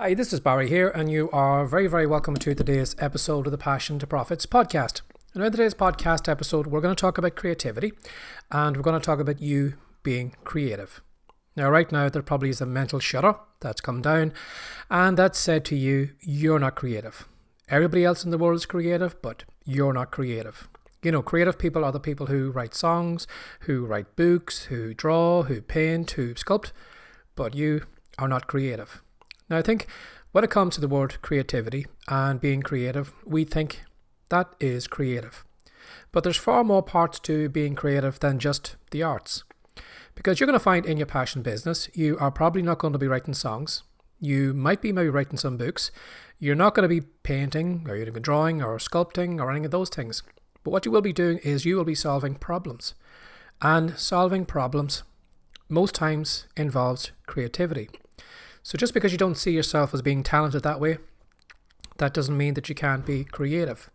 Hi, this is Barry here, and you are very, very welcome to today's episode of the Passion to Profits podcast. And in today's podcast episode, we're going to talk about creativity, and we're going to talk about you being creative. Now, right now, there probably is a mental shutter that's come down, and that's said to you, you're not creative. Everybody else in the world is creative, but you're not creative. You know, creative people are the people who write songs, who write books, who draw, who paint, who sculpt, but you are not creative. Now, I think when it comes to the word creativity and being creative, we think that is creative. But there's far more parts to being creative than just the arts. Because you're going to find in your passion business, you are probably not going to be writing songs. You might be maybe writing some books. You're not going to be painting or you're going to be drawing or sculpting or any of those things. But what you will be doing is you will be solving problems. And solving problems most times involves creativity. So just because you don't see yourself as being talented that way, that doesn't mean that you can't be creative.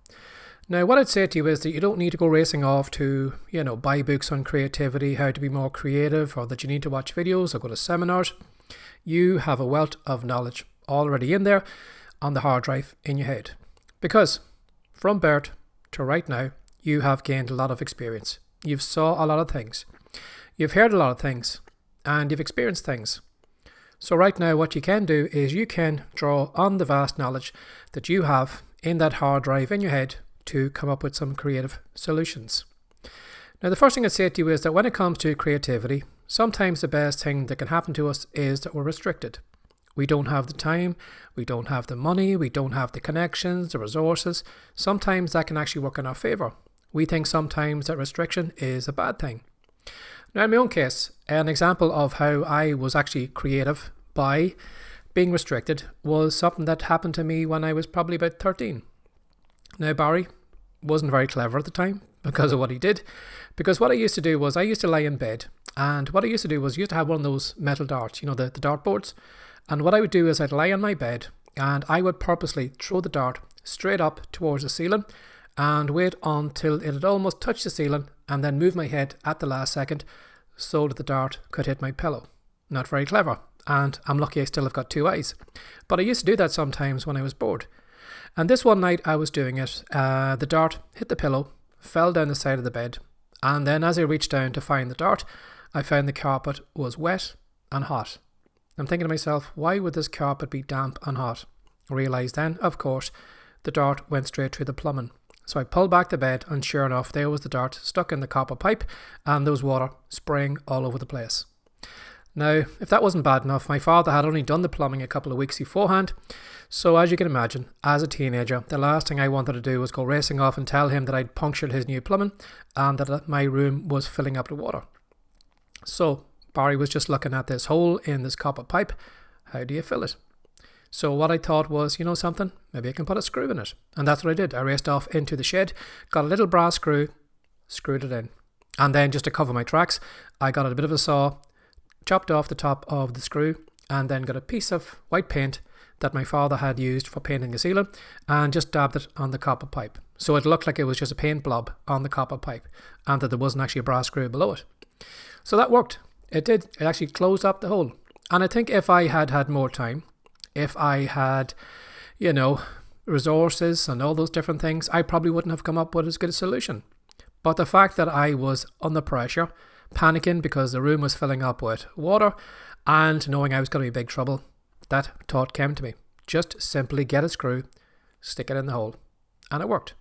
Now, what I'd say to you is that you don't need to go racing off to, buy books on creativity, how to be more creative, or that you need to watch videos or go to seminars. You have a wealth of knowledge already in there on the hard drive in your head. Because from birth to right now, you have gained a lot of experience. You've saw a lot of things. You've heard a lot of things. And you've experienced things. So right now what you can do is you can draw on the vast knowledge that you have in that hard drive in your head to come up with some creative solutions. Now the first thing I'd say to you is that when it comes to creativity, sometimes the best thing that can happen to us is that we're restricted. We don't have the time, we don't have the money, we don't have the connections, the resources. Sometimes that can actually work in our favour. We think sometimes that restriction is a bad thing. Now, in my own case, an example of how I was actually creative by being restricted was something that happened to me when I was probably about 13. Now, Barry wasn't very clever at the time because of what he did. Because what I used to do was I used to lie in bed. And what I used to do was I used to have one of those metal darts, the dartboards. And what I would do is I'd lie on my bed and I would purposely throw the dart straight up towards the ceiling and wait until it had almost touched the ceiling and then move my head at the last second so that the dart could hit my pillow. Not very clever, and I'm lucky I still have got two eyes. But I used to do that sometimes when I was bored. And this one night I was doing it, the dart hit the pillow, fell down the side of the bed, and then as I reached down to find the dart, I found the carpet was wet and hot. I'm thinking to myself, why would this carpet be damp and hot? I realised then, of course, the dart went straight through the plumbing. So I pulled back the bed and sure enough, there was the dart stuck in the copper pipe and there was water spraying all over the place. Now, if that wasn't bad enough, my father had only done the plumbing a couple of weeks beforehand. So as you can imagine, as a teenager, the last thing I wanted to do was go racing off and tell him that I'd punctured his new plumbing and that my room was filling up with water. So Barry was just looking at this hole in this copper pipe. How do you fill it? So what I thought was, something, maybe I can put a screw in it. And that's what I did. I raced off into the shed, got a little brass screw, screwed it in. And then just to cover my tracks, I got a bit of a saw, chopped off the top of the screw, and then got a piece of white paint that my father had used for painting the ceiling and just dabbed it on the copper pipe. So it looked like it was just a paint blob on the copper pipe and that there wasn't actually a brass screw below it. So that worked. It did. It actually closed up the hole. And I think if I had had more time, if I had, resources and all those different things, I probably wouldn't have come up with as good a solution. But the fact that I was under pressure, panicking because the room was filling up with water and knowing I was going to be in big trouble, that thought came to me. Just simply get a screw, stick it in the hole. And it worked.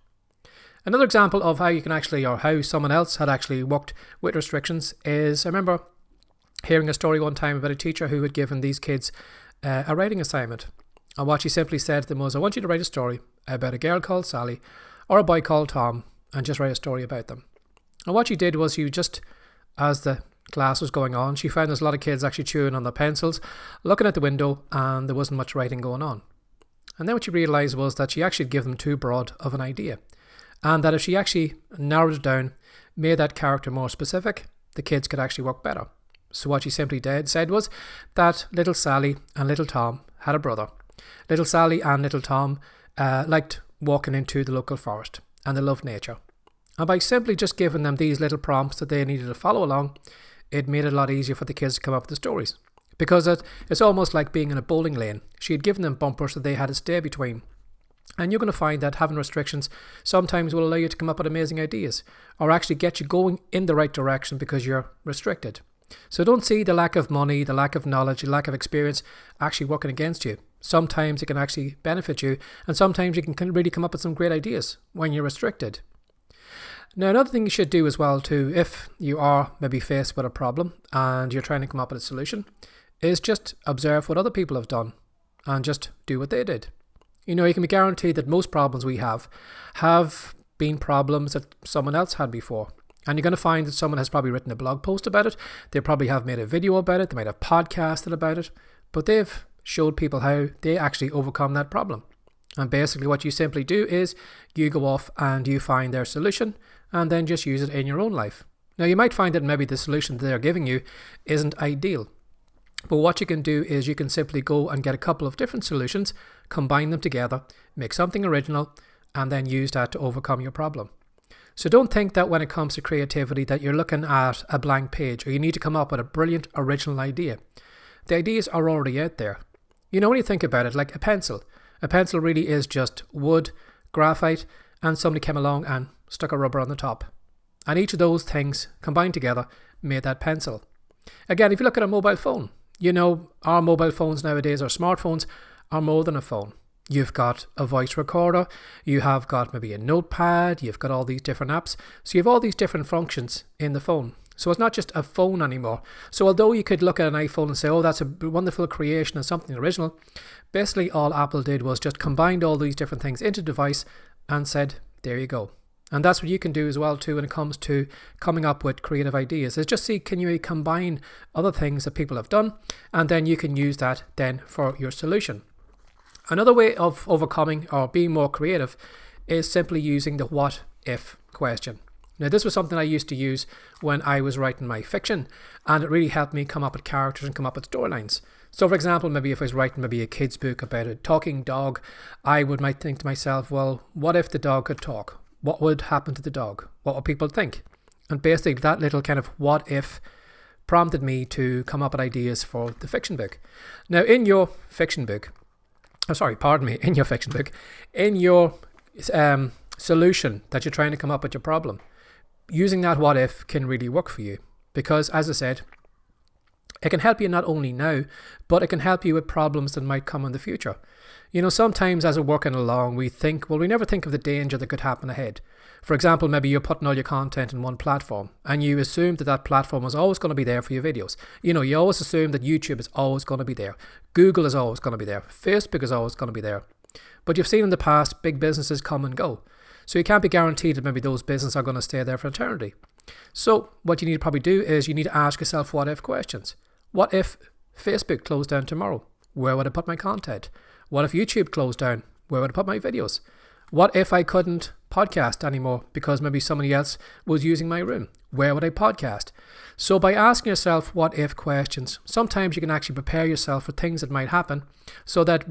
Another example of how you can actually, or how someone else had actually worked with restrictions is, I remember hearing a story one time about a teacher who had given these kids a writing assignment. And what she simply said to them was, I want you to write a story about a girl called Sally or a boy called Tom and just write a story about them. And what she did was as the class was going on, she found there's a lot of kids actually chewing on their pencils, looking at the window, and there wasn't much writing going on. And then what she realised was that she actually had given them too broad of an idea. And that if she actually narrowed it down, made that character more specific, the kids could actually work better. So what she simply said was that little Sally and little Tom had a brother. Little Sally and little Tom liked walking into the local forest and they loved nature. And by simply just giving them these little prompts that they needed to follow along, it made it a lot easier for the kids to come up with the stories. because it's almost like being in a bowling lane. She had given them bumpers that they had to stay between. And you're going to find that having restrictions sometimes will allow you to come up with amazing ideas, or actually get you going in the right direction because you're restricted. So don't see the lack of money, the lack of knowledge, the lack of experience actually working against you. Sometimes it can actually benefit you, and sometimes you can really come up with some great ideas when you're restricted. Now, another thing you should do as well too, if you are maybe faced with a problem and you're trying to come up with a solution, is just observe what other people have done and just do what they did. You know, you can be guaranteed that most problems we have been problems that someone else had before. And you're going to find that someone has probably written a blog post about it. They probably have made a video about it. They might have podcasted about it. But they've showed people how they actually overcome that problem. And basically what you simply do is you go off and you find their solution and then just use it in your own life. Now, you might find that maybe the solution that they're giving you isn't ideal. But what you can do is you can simply go and get a couple of different solutions, combine them together, make something original, and then use that to overcome your problem. So don't think that when it comes to creativity that you're looking at a blank page or you need to come up with a brilliant original idea. The ideas are already out there. You know, when you think about it, like a pencil really is just wood, graphite, and somebody came along and stuck a rubber on the top. And each of those things combined together made that pencil. Again, if you look at a mobile phone, you know, our mobile phones nowadays, our smartphones, are more than a phone. You've got a voice recorder, you have got maybe a notepad, you've got all these different apps. So you have all these different functions in the phone. So it's not just a phone anymore. So although you could look at an iPhone and say, oh, that's a wonderful creation and something original, basically all Apple did was just combined all these different things into a device and said, there you go. And that's what you can do as well too when it comes to coming up with creative ideas, is just see, can you combine other things that people have done, and then you can use that then for your solution. Another way of overcoming or being more creative is simply using the what if question. Now, this was something I used to use when I was writing my fiction, and it really helped me come up with characters and come up with storylines. So for example, maybe if I was writing maybe a kid's book about a talking dog, I might think to myself, well, what if the dog could talk? What would happen to the dog? What would people think? And basically that little kind of what if prompted me to come up with ideas for the fiction book. Now, in your fiction book, in your solution that you're trying to come up with your problem, using that what if can really work for you, because as I said, it can help you not only now, but it can help you with problems that might come in the future. You know, sometimes as we're working along, we never think of the danger that could happen ahead. For example, maybe you're putting all your content in one platform and you assume that platform is always going to be there for your videos. You know, you always assume that YouTube is always going to be there. Google is always going to be there. Facebook is always going to be there. But you've seen in the past, big businesses come and go. So you can't be guaranteed that maybe those businesses are going to stay there for eternity. So what you need to probably do is you need to ask yourself what if questions. What if Facebook closed down tomorrow? Where would I put my content? What if YouTube closed down? Where would I put my videos? What if I couldn't podcast anymore because maybe somebody else was using my room? Where would I podcast? So by asking yourself what if questions, sometimes you can actually prepare yourself for things that might happen, so that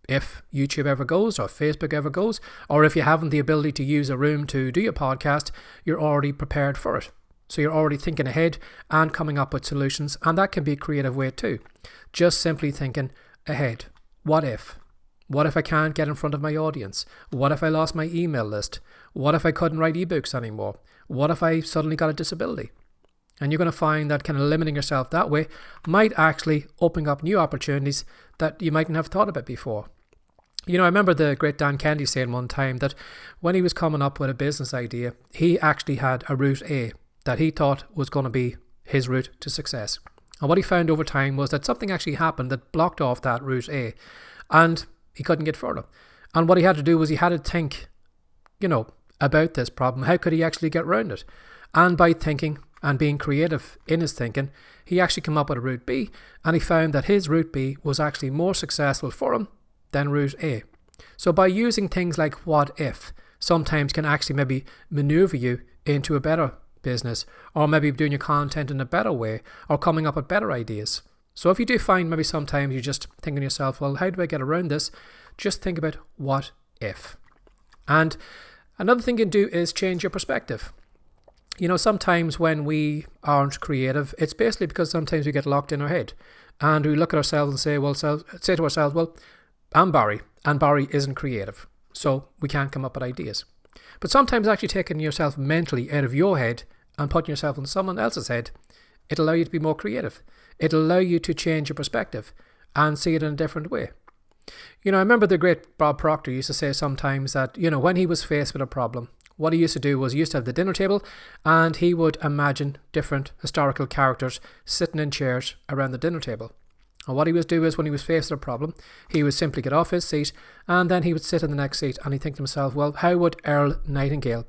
if YouTube ever goes or Facebook ever goes, or if you haven't the ability to use a room to do your podcast, you're already prepared for it. So you're already thinking ahead and coming up with solutions, and that can be a creative way too. Just simply thinking ahead. What if? What if I can't get in front of my audience? What if I lost my email list? What if I couldn't write ebooks anymore? What if I suddenly got a disability? And you're going to find that kind of limiting yourself that way might actually open up new opportunities that you mightn't have thought about before. You know, I remember the great Dan Kennedy saying one time that when he was coming up with a business idea, he actually had a route A that he thought was going to be his route to success. And what he found over time was that something actually happened that blocked off that route A, and he couldn't get further. And what he had to do was he had to think, about this problem. How could he actually get around it? And by thinking and being creative in his thinking, he actually came up with a route B, and he found that his route B was actually more successful for him than route A. So by using things like what if, sometimes can actually maybe maneuver you into a better business, or maybe doing your content in a better way, or coming up with better ideas. So if you do find maybe sometimes you're just thinking to yourself, well, how do I get around this? Just think about what if. And another thing you can do is change your perspective. You know, sometimes when we aren't creative, it's basically because sometimes we get locked in our head. and we look at ourselves and say to ourselves, well, I'm Barry, and Barry isn't creative, so we can't come up with ideas. But sometimes actually taking yourself mentally out of your head and putting yourself in someone else's head, it'll allow you to be more creative. It'll allow you to change your perspective and see it in a different way. I remember the great Bob Proctor used to say sometimes that, when he was faced with a problem, what he used to do was he used to have the dinner table and he would imagine different historical characters sitting in chairs around the dinner table. And what he would do is when he was faced with a problem, he would simply get off his seat and then he would sit in the next seat and he'd think to himself, well, how would Earl Nightingale,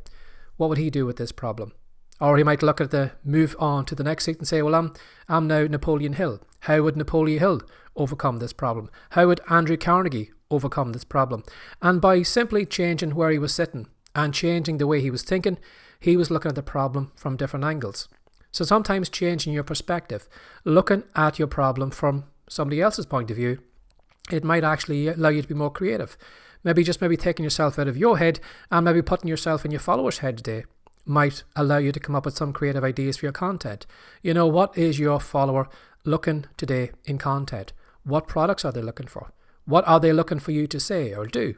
what would he do with this problem? Or he might look at move on to the next seat and say, well, I'm now Napoleon Hill. How would Napoleon Hill overcome this problem? How would Andrew Carnegie overcome this problem? And by simply changing where he was sitting and changing the way he was thinking, he was looking at the problem from different angles. So sometimes changing your perspective, looking at your problem from somebody else's point of view, it might actually allow you to be more creative. Maybe taking yourself out of your head and maybe putting yourself in your followers' head today might allow you to come up with some creative ideas for your content. What is your follower looking today in content? What products are they looking for? What are they looking for you to say or do?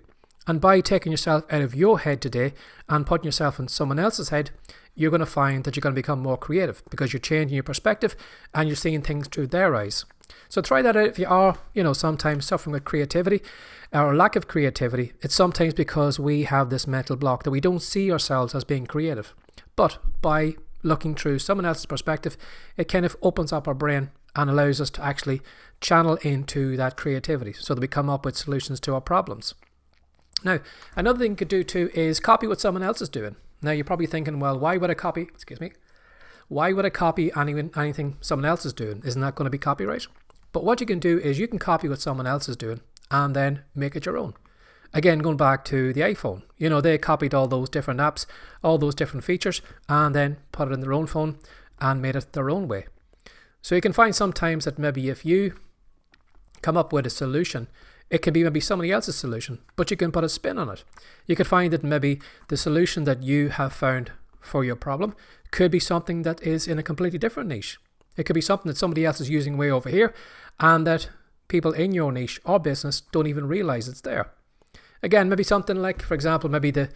And by taking yourself out of your head today and putting yourself in someone else's head, you're going to find that you're going to become more creative because you're changing your perspective and you're seeing things through their eyes. So try that out if you are, sometimes suffering with creativity or lack of creativity. It's sometimes because we have this mental block that we don't see ourselves as being creative. But by looking through someone else's perspective, it kind of opens up our brain and allows us to actually channel into that creativity so that we come up with solutions to our problems. Now, another thing you could do too is copy what someone else is doing. Now, you're probably thinking, well, why would I copy anything someone else is doing? Isn't that going to be copyright? But what you can do is you can copy what someone else is doing and then make it your own. Again, going back to the iPhone, they copied all those different apps, all those different features, and then put it in their own phone and made it their own way. So you can find sometimes that maybe if you come up with a solution, it can be maybe somebody else's solution, but you can put a spin on it. You could find that maybe the solution that you have found for your problem could be something that is in a completely different niche. It could be something that somebody else is using way over here and that people in your niche or business don't even realize it's there. Again, maybe something like, for example, maybe the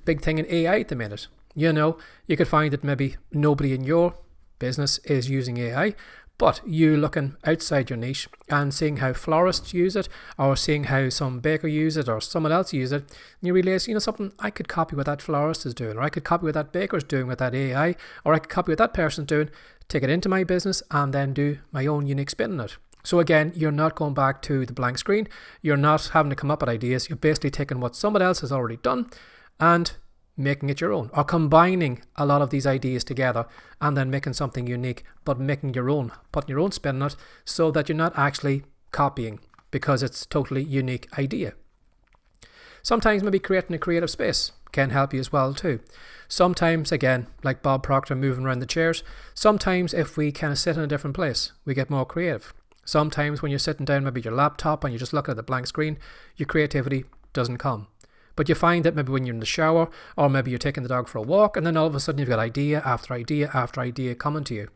big thing in AI at the minute. You could find that maybe nobody in your business is using AI, but you looking outside your niche and seeing how florists use it or seeing how some baker use it or someone else use it, and you realize, something, I could copy what that florist is doing, or I could copy what that baker's doing with that AI, or I could copy what that person's doing, take it into my business and then do my own unique spin on it. So again, you're not going back to the blank screen. You're not having to come up with ideas. You're basically taking what somebody else has already done and making it your own, or combining a lot of these ideas together and then making something unique, but making your own, putting your own spin on it so that you're not actually copying because it's totally unique idea. Sometimes maybe creating a creative space can help you as well too. Sometimes, again, like Bob Proctor moving around the chairs, sometimes if we kind of sit in a different place, we get more creative. Sometimes when you're sitting down maybe your laptop and you're just looking at the blank screen, your creativity doesn't come. But you find that maybe when you're in the shower or maybe you're taking the dog for a walk and then all of a sudden you've got idea after idea after idea coming to you.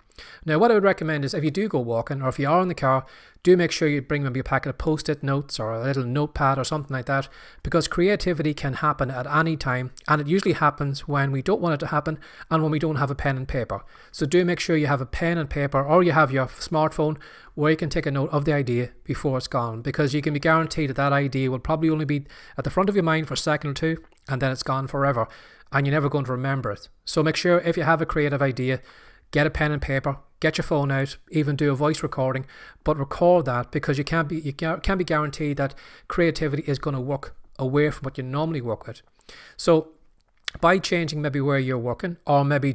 Now what I would recommend is if you do go walking or if you are in the car, do make sure you bring maybe a packet of post-it notes or a little notepad or something like that, because creativity can happen at any time and it usually happens when we don't want it to happen and when we don't have a pen and paper. So do make sure you have a pen and paper or you have your smartphone where you can take a note of the idea before it's gone, because you can be guaranteed that that idea will probably only be at the front of your mind for a second or two and then it's gone forever and you're never going to remember it. So make sure if you have a creative idea, get a pen and paper, get your phone out, even do a voice recording, but record that, because you can't be guaranteed that creativity is going to work away from what you normally work with. So by changing maybe where you're working, or maybe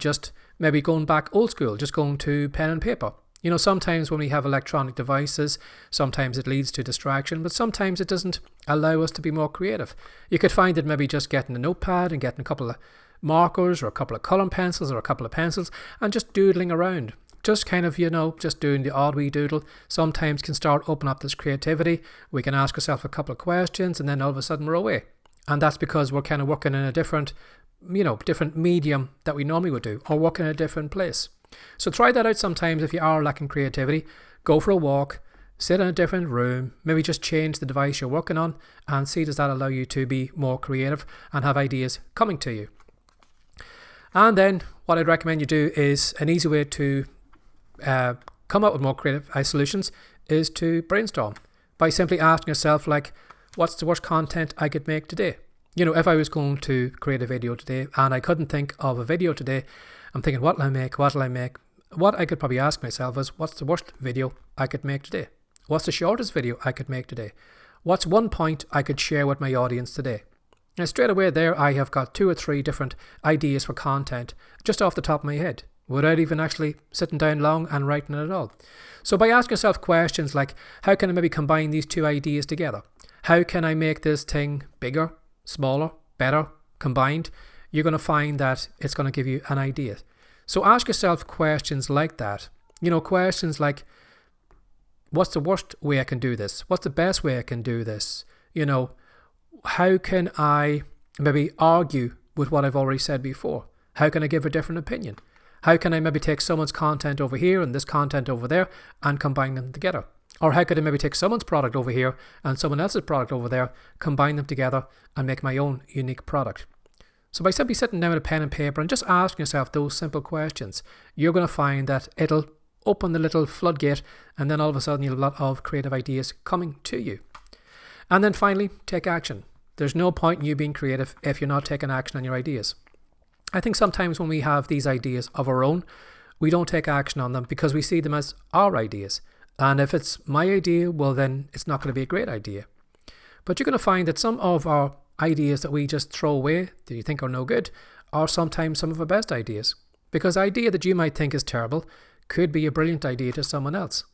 going back old school, just going to pen and paper. Sometimes when we have electronic devices, sometimes it leads to distraction, but sometimes it doesn't allow us to be more creative. You could find that maybe just getting a notepad and getting a couple of markers or a couple of coloring pencils or a couple of pencils and just doodling around. Just kind of, just doing the odd wee doodle sometimes can start opening up this creativity. We can ask ourselves a couple of questions and then all of a sudden we're away. And that's because we're kind of working in a different medium that we normally would do, or working in a different place. So try that out sometimes if you are lacking creativity. Go for a walk, Sit in a different room, maybe just change the device you're working on and see does that allow you to be more creative and have ideas coming to you. And then what I'd recommend you do is an easy way to come up with more creative solutions is to brainstorm by simply asking yourself, like, what's the worst content I could make today? If I was going to create a video today and I couldn't think of a video today, I'm thinking, what'll I make? What I could probably ask myself is, what's the worst video I could make today? What's the shortest video I could make today? What's one point I could share with my audience today? And straight away there, I have got 2 or 3 different ideas for content just off the top of my head, without even actually sitting down long and writing it at all. So by asking yourself questions like, how can I maybe combine these 2 ideas together? How can I make this thing bigger, smaller, better, combined? You're going to find that it's going to give you an idea. So ask yourself questions like that. Questions like, what's the worst way I can do this? What's the best way I can do this? How can I maybe argue with what I've already said before? How can I give a different opinion? How can I maybe take someone's content over here and this content over there and combine them together? Or how could I maybe take someone's product over here and someone else's product over there, combine them together and make my own unique product? So by simply sitting down with a pen and paper and just asking yourself those simple questions, you're going to find that it'll open the little floodgate, and then all of a sudden you'll have a lot of creative ideas coming to you. And then finally, take action. There's no point in you being creative if you're not taking action on your ideas. I think sometimes when we have these ideas of our own, we don't take action on them because we see them as our ideas. And if it's my idea, well then it's not going to be a great idea. But you're going to find that some of our ideas that we just throw away, that you think are no good, are sometimes some of our best ideas. Because the idea that you might think is terrible could be a brilliant idea to someone else.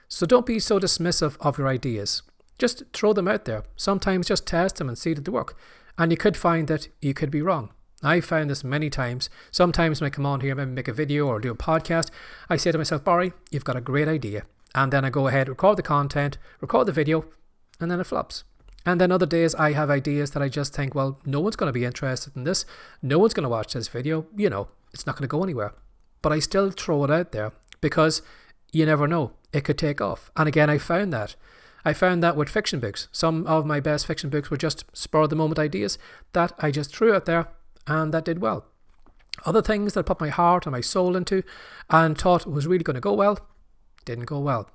So don't be so dismissive of your ideas. Just throw them out there. Sometimes just test them and see that they work. And you could find that you could be wrong. I've found this many times. Sometimes when I come on here, maybe make a video or do a podcast, I say to myself, Barry, you've got a great idea. And then I go ahead, record the content, record the video, and then it flops. And then other days I have ideas that I just think, well, no one's going to be interested in this. No one's going to watch this video. It's not going to go anywhere. But I still throw it out there because you never know. It could take off. And again, I found that with fiction books. Some of my best fiction books were just spur of the moment ideas that I just threw out there and that did well. Other things that I put my heart and my soul into and thought was really going to go well, didn't go well.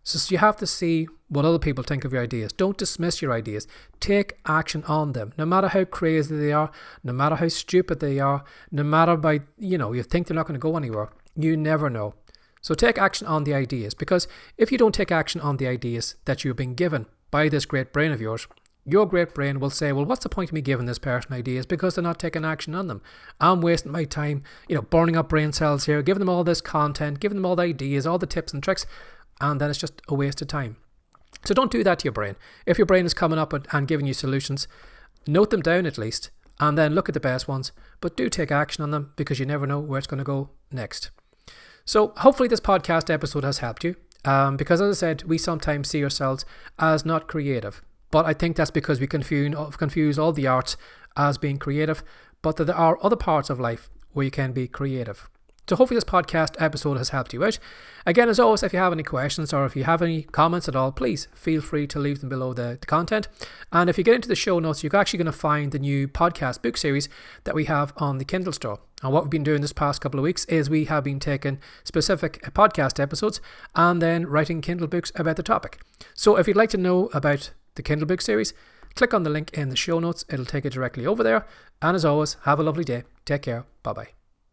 So you have to see what other people think of your ideas. Don't dismiss your ideas. Take action on them. No matter how crazy they are, no matter how stupid they are, no matter you think they're not going to go anywhere. You never know. So take action on the ideas, because if you don't take action on the ideas that you've been given by this great brain of yours, your great brain will say, well, what's the point of me giving this person ideas because they're not taking action on them? I'm wasting my time, burning up brain cells here, giving them all this content, giving them all the ideas, all the tips and tricks, and then it's just a waste of time. So don't do that to your brain. If your brain is coming up and giving you solutions, note them down at least, and then look at the best ones, but do take action on them because you never know where it's going to go next. So hopefully this podcast episode has helped you, because as I said, we sometimes see ourselves as not creative, but I think that's because we confuse all the arts as being creative, but there are other parts of life where you can be creative. So hopefully this podcast episode has helped you out. Again, as always, if you have any questions or if you have any comments at all, please feel free to leave them below the content. And if you get into the show notes, you're actually going to find the new podcast book series that we have on the Kindle store. And what we've been doing this past couple of weeks is we have been taking specific podcast episodes and then writing Kindle books about the topic. So if you'd like to know about the Kindle book series, click on the link in the show notes. It'll take you directly over there. And as always, have a lovely day. Take care. Bye-bye.